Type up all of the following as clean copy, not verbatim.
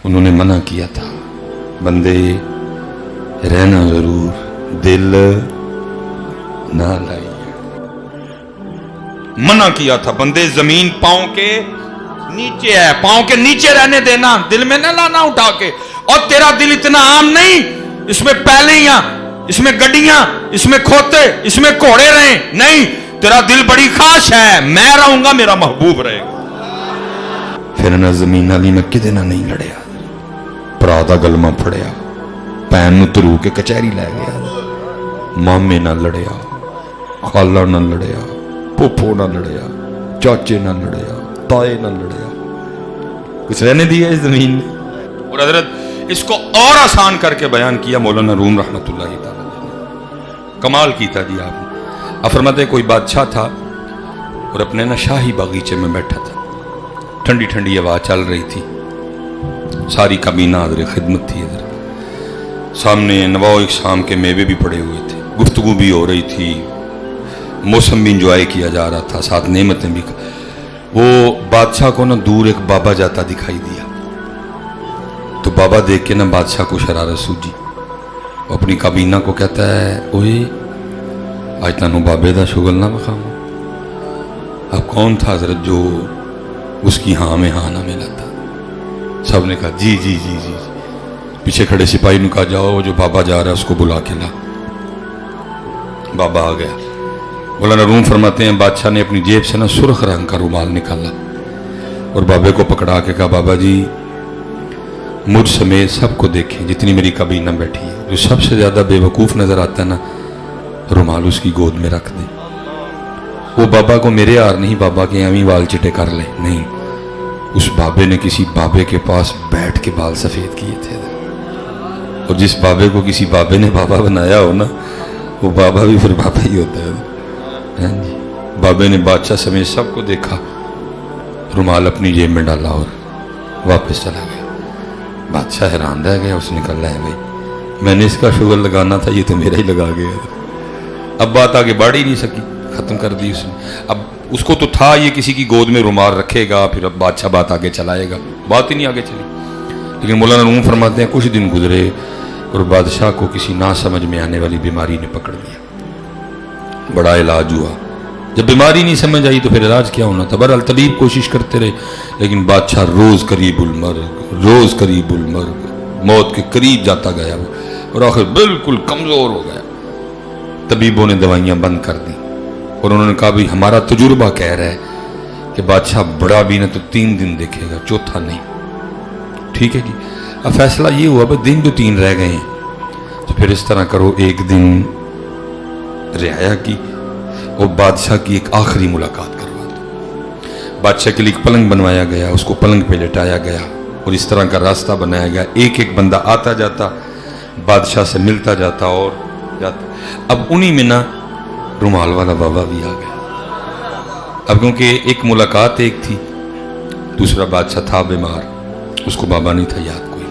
انہوں نے منع کیا تھا بندے رہنا ضرور دل نہ لائیے. منع کیا تھا بندے زمین پاؤں کے نیچے ہے, پاؤں کے نیچے رہنے دینا, دل میں نہ لانا اٹھا کے. اور تیرا دل اتنا عام نہیں, اس میں پہلیاں, اس میں گڈیاں, اس میں کھوتے, اس میں گھوڑے رہیں, نہیں. تیرا دل بڑی خاص ہے, میں رہوں گا میرا محبوب رہے گا. پھر نہ زمین علی میں کدے نہ نہیں لڑیا, پرا دا گلما پھڑیا, پین نو ترو کے کچہری لے گیا. مامے نہ لڑیا, خالہ نہ لڑیا, پھوپھو نہ لڑیا, چاچے نہ لڑیا, تائے نہ لڑیا, کچھ رہنے دیا اس زمین نے. اور حضرت اس کو اور آسان کر کے بیان کیا مولانا روم رحمت اللہ تعالی. کمال کیتا جی آپ نے. آپ فرماتے کوئی بادشاہ تھا اور اپنے نا شاہی باغیچے میں بیٹھا تھا, ٹھنڈی ٹھنڈی ہوا چل رہی تھی, ساری کابینہ حاضر خدمت تھی. ادھر سامنے نواء اقسام کے میوے بھی پڑے ہوئے تھے, گفتگو بھی ہو رہی تھی, موسم بھی انجوائے کیا جا رہا تھا, ساتھ نعمتیں بھی. وہ بادشاہ کو نا دور ایک بابا جاتا دکھائی دیا, تو بابا دیکھ کے نا بادشاہ کو شرارت سوجی. وہ اپنی کابینہ کو کہتا ہے اوئے آج تانوں بابے دا شغل نہ بخاؤں. اب کون تھا حضرت جو اس کی ہاں میں ہاں نہ ملاتا؟ سب نے کہا جی جی جی جی. پیچھے کھڑے سپاہی نے کہا جاؤ جو بابا جا رہا ہے اس کو بلا کے لا. بابا آ گیا. مولانا روم فرماتے ہیں بادشاہ نے اپنی جیب سے نا سرخ رنگ کا رومال نکالا اور بابے کو پکڑا کے کہا بابا جی مجھ سمیت سب کو دیکھیں جتنی میری کابینہ بیٹھی ہے, جو سب سے زیادہ بے وقوف نظر آتا ہے نا رومال اس کی گود میں رکھ دیں. وہ بابا کو میرے آر نہیں, بابا کے امی بال چٹے کر لیں, نہیں. اس بابے نے کسی بابے کے پاس بیٹھ کے بال سفید کیے تھے. اور جس بابے کو کسی بابے نے بابا بنایا ہو نا وہ بابا بھی پھر بابا ہی ہوتا ہے. جی بابے نے بادشاہ سمیت سب کو دیکھا, رومال اپنی جیب میں ڈالا اور واپس چلا گیا. بادشاہ حیران رہ گیا, اس نے کہا لے بھائی میں نے اس کا شغل لگانا تھا, یہ تو میرا ہی لگا گیا. اب بات آگے بڑھ ہی نہیں سکی, ختم کر دی اس نے. اب اس کو تو تھا یہ کسی کی گود میں رومال رکھے گا, پھر اب بادشاہ بات آگے چلائے گا, بات ہی نہیں آگے چلی. لیکن مولانا روم فرماتے ہیں کچھ دن گزرے اور بادشاہ کو کسی نہ سمجھ میں آنے والی بیماری نے پکڑ لیا. بڑا علاج ہوا, جب بیماری نہیں سمجھ آئی تو پھر علاج کیا ہونا تھا. بہرحال طبیب کوشش کرتے رہے, لیکن بادشاہ روز قریب المرگ, روز قریب المرگ, موت کے قریب جاتا گیا اور آخر بالکل کمزور ہو گیا. طبیبوں نے دوائیاں بند کر دی اور انہوں نے کہا بھی ہمارا تجربہ کہہ رہا ہے کہ بادشاہ بڑا بھی نہ تو 3 دن دیکھے گا, چوتھا نہیں. ٹھیک ہے جی. اب فیصلہ یہ ہوا بھائی دن جو 3 رہ گئے ہیں تو پھر اس طرح کرو, ایک دن رعایا کی اور بادشاہ کی ایک آخری ملاقات کروا دو. بادشاہ کے لیے ایک پلنگ بنوایا گیا, اس کو پلنگ پہ لٹایا گیا اور اس طرح کا راستہ بنایا گیا. ایک ایک بندہ آتا جاتا, بادشاہ سے ملتا جاتا اور جاتا. اب انہی میں نا رومال والا بابا بھی آ گیا. اب کیونکہ ایک ملاقات ایک تھی, دوسرا بادشاہ تھا بیمار, اس کو بابا نہیں تھا یاد کوئی.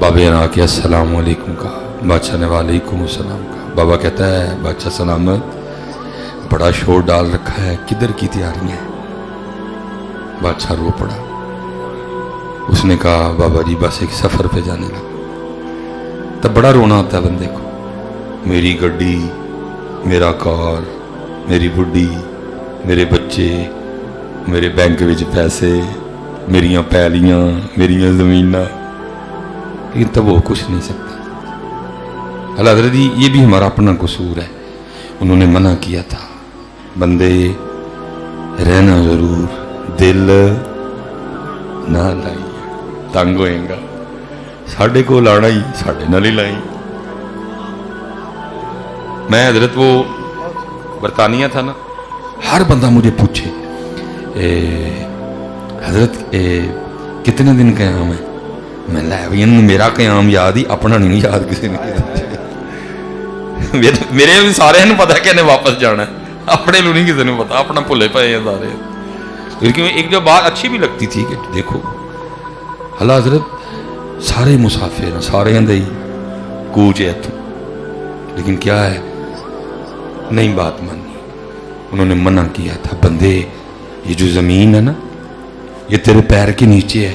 بابے نے آ کے السلام علیکم کہا, بادشاہ نے وعلیکم السلام کہا. بابا کہتا ہے بادشاہ سلامت, بڑا شور ڈال رکھا ہے, کدھر کی تیاریاں ہیں؟ بادشاہ رو پڑا. اس نے کہا بابا جی بس ایک سفر پہ جانے لگا. تب بڑا رونا ہوتا ہے بندے کو, میری گڈی, میرا کار, میری بڈی, میرے بچے, میرے بینک وچ پیسے, میریاں پیلیاں, میریاں زمیناں, لیکن تب وہ کچھ نہیں سکتا. اللہ حضرت یہ بھی ہمارا اپنا قصور ہے. انہوں نے منع کیا تھا بندے رہنا ضرور دل نہ لائی, تنگ ہوئیں گا, ساڑھے کو لانا ہی ساڑھے نہ لائی. میں حضرت وہ برطانیہ تھا نا, ہر بندہ مجھے پوچھے حضرت کتنے دن قیام ہے؟ میں میرا قیام یاد ہی, اپنا نہیں یاد کسی نے. میرے بھی سارے پتا کہ انہیں واپس جانا ہے, اپنے لوگ نہیں کسی نے پتا, اپنا بھولے پے ہیں سارے. لیکن ایک جو بات اچھی بھی لگتی تھی کہ دیکھو اللہ حضرت سارے مسافر ہیں, سارے اندر ہی کوچ ہے, لیکن کیا ہے نہیں بات مانی. انہوں نے منع کیا تھا بندے یہ جو زمین ہے نا یہ تیرے پیر کے نیچے ہے,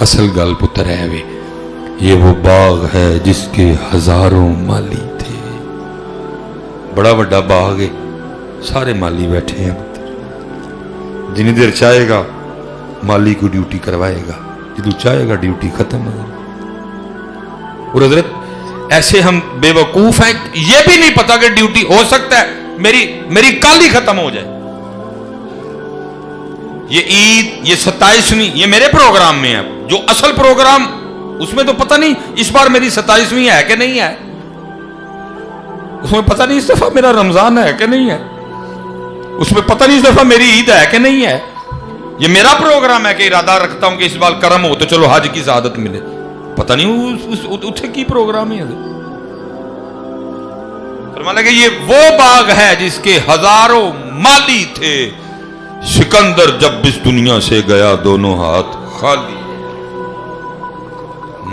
اصل گل پتر ہے وے یہ وہ باغ ہے جس کے ہزاروں مالی تھے. بڑا بڑا باغ ہے, سارے مالی بیٹھے ہیں پتر. جنی دیر چاہے گا مالی کو ڈیوٹی کروائے گا, جدو چاہے گا ڈیوٹی ختم ہو جائے. اور حضرت ایسے ہم بے وقوف ہیں, یہ بھی نہیں پتا کہ ڈیوٹی ہو سکتا ہے میری کل ہی ختم ہو جائے. یہ عید, یہ 27ویں, یہ میرے پروگرام میں ہے. جو اصل پروگرام اس میں تو پتہ نہیں اس بار میری 27ویں ہے کہ نہیں ہے, اس میں پتہ نہیں اس دفعہ میرا رمضان ہے کہ نہیں ہے, اس میں پتہ نہیں اس دفعہ میری عید ہے کہ نہیں ہے. یہ میرا پروگرام ہے کہ ارادہ رکھتا ہوں کہ اس بار کرم ہو تو چلو حج کی سعادت ملے. پتہ نہیں اتھے کی پروگرام ہے. فرمایا کہ یہ وہ باغ ہے جس کے ہزاروں مالی تھے, سکندر جب اس دنیا سے گیا دونوں ہاتھ خالی.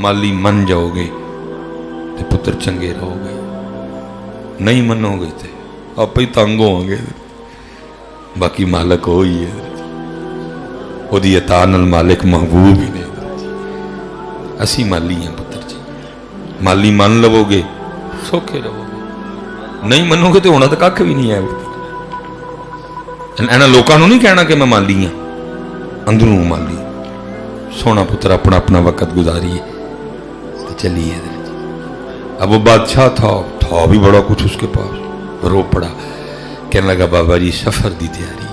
مالی من جاؤ گے تو پتر چنگے رہو گے, نہیں منو گے تو آپ ہی تنگ ہو گے. باقی مالک وہی ہے, وہ دی عطا نال مالک محبوب ہی نہیں. اسی مالی ہیں پتر جی, مالی من لو گے سوکھے رہو گے, نہیں منو گے تو ہونا تو کھ بھی نہیں ہے. اینا لوکاں نوں نہیں کہنا کہ میں مالی ہوں, اندروں مالی. سونا پتر اپنا اپنا وقت گزاریے تو چلیے. اب وہ بادشاہ تھا بھی بڑا کچھ اس کے پاس. رو پڑا, کہنے لگا بابا جی سفر دی تیاری.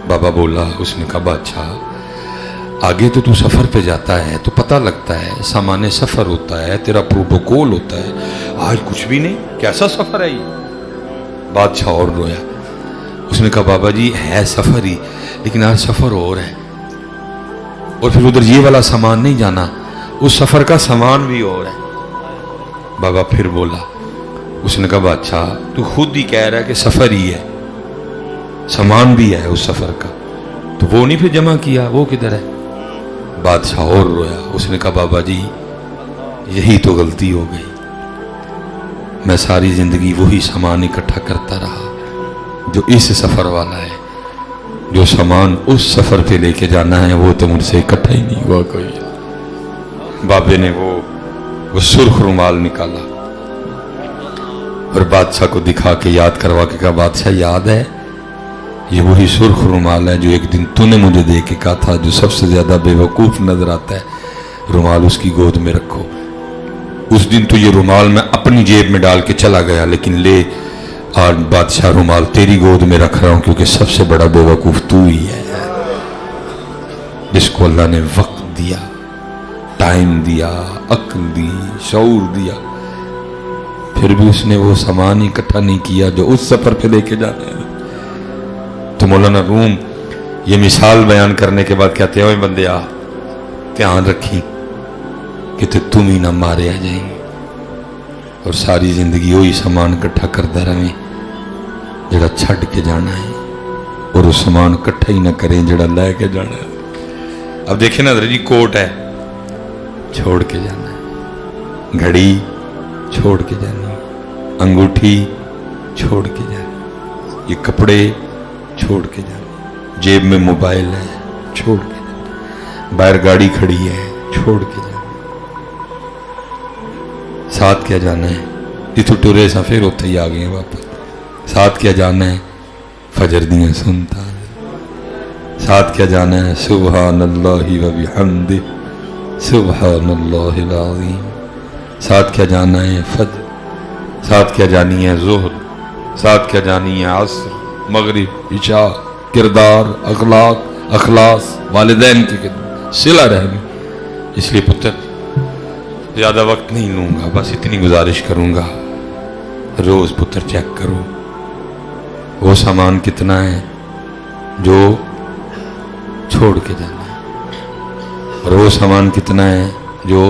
بابا بولا, اس نے کہا بادشاہ آگے تو سفر پہ جاتا ہے تو پتہ لگتا ہے, سامان سفر ہوتا ہے, تیرا پروٹوکول ہوتا ہے. آج کچھ بھی نہیں, کیسا سفر ہے یہ. بادشاہ اور رویا. اس نے کہا بابا جی ہے سفر ہی, لیکن آج سفر اور ہے, اور پھر ادھر یہ والا سامان نہیں جانا, اس سفر کا سامان بھی اور ہے. بابا پھر بولا, اس نے کہا بادشاہ تو خود ہی کہہ رہا ہے کہ سفر ہی ہے, سامان بھی ہے اس سفر کا, تو وہ نہیں پھر جمع کیا, وہ کدھر ہے. بادشاہ اور رویا. اس نے کہا بابا جی یہی تو غلطی ہو گئی, میں ساری زندگی وہی سامان اکٹھا کرتا رہا جو اس سفر والا ہے, جو سامان اس سفر پہ لے کے جانا ہے وہ تو مجھ سے اکٹھا ہی نہیں ہوا کوئی. بابے نے وہ سرخ رومال نکالا اور بادشاہ کو دکھا کے یاد کروا کے کہا بادشاہ یاد ہے یہ وہی سرخ رومال ہے جو ایک دن تو نے مجھے دے کے کہا تھا جو سب سے زیادہ بے وقوف نظر آتا ہے رومال اس کی گود میں رکھو. اس دن تو یہ رومال میں اپنی جیب میں ڈال کے چلا گیا, لیکن لے آج بادشاہ رومال تیری گود میں رکھ رہا ہوں کیونکہ سب سے بڑا بے وقوف تو ہی ہے, جس کو اللہ نے وقت دیا, ٹائم دیا, عقل دی, شعور دیا, پھر بھی اس نے وہ سامان اکٹھا نہیں کیا جو اس سفر پہ لے کے جانا ہے. تو مولانا روم یہ مثال بیان کرنے کے بعد کہتے ہیں بندے آ دھیان رکھی کہ تم ہی نہ مارے آ جائیں گے, اور ساری زندگی وہی سامان اکٹھا کرتا رہیں جڑا چھڈ کے جانا ہے, اور وہ سامان اکٹھا ہی نہ کریں جڑا لے کے جانا ہے. اب دیکھیں نا جی, کوٹ ہے چھوڑ کے جانا ہے, گھڑی چھوڑ کے جانی, انگوٹھی چھوڑ کے جانی, یہ کپڑے چھوڑ کے جانی, جیب میں موبائل ہے چھوڑ کے جانی, باہر گاڑی کھڑی ہے چھوڑ کے جانی. ساتھ کیا جانا ہے, جتوں ٹرے سا پھر اتنے ہی آ گئے واپس. ساتھ کیا جانا ہے, فجر دیاں سنتا. ساتھ کیا جانا ہے, سبحان اللہ و بحمدہ سبحان اللہ العظیم. ساتھ کیا جانا ہے فجر, ساتھ کیا جانی ہے ظہر, ساتھ کیا جانی ہے عصر, مغرب, عشاء, کردار, اخلاص, والدین کی خدمت, صلہ رحمی. اس لیے پتر زیادہ وقت نہیں لوں گا, بس اتنی گزارش کروں گا, روز پتر چیک کرو وہ سامان کتنا ہے جو چھوڑ کے جانا ہے, اور وہ سامان کتنا ہے جو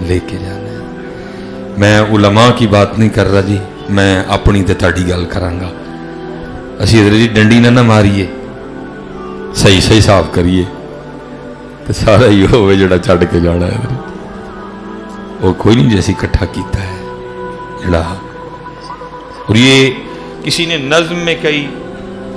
لے کے جانا ہے. میں علماء کی بات نہیں کر رہا جی, میں اپنی تے تہاڈی گل کرانگا. اسی حضرت جی ڈنڈی نہ ماریے, صحیح صاف کریے تو سارا ہی ہوئے جڑا چھڈ کے جانا ہے. وہ کوئی نہیں جیسی اکٹھا کیتا ہے جڑا, اور یہ کسی نے نظم میں کئی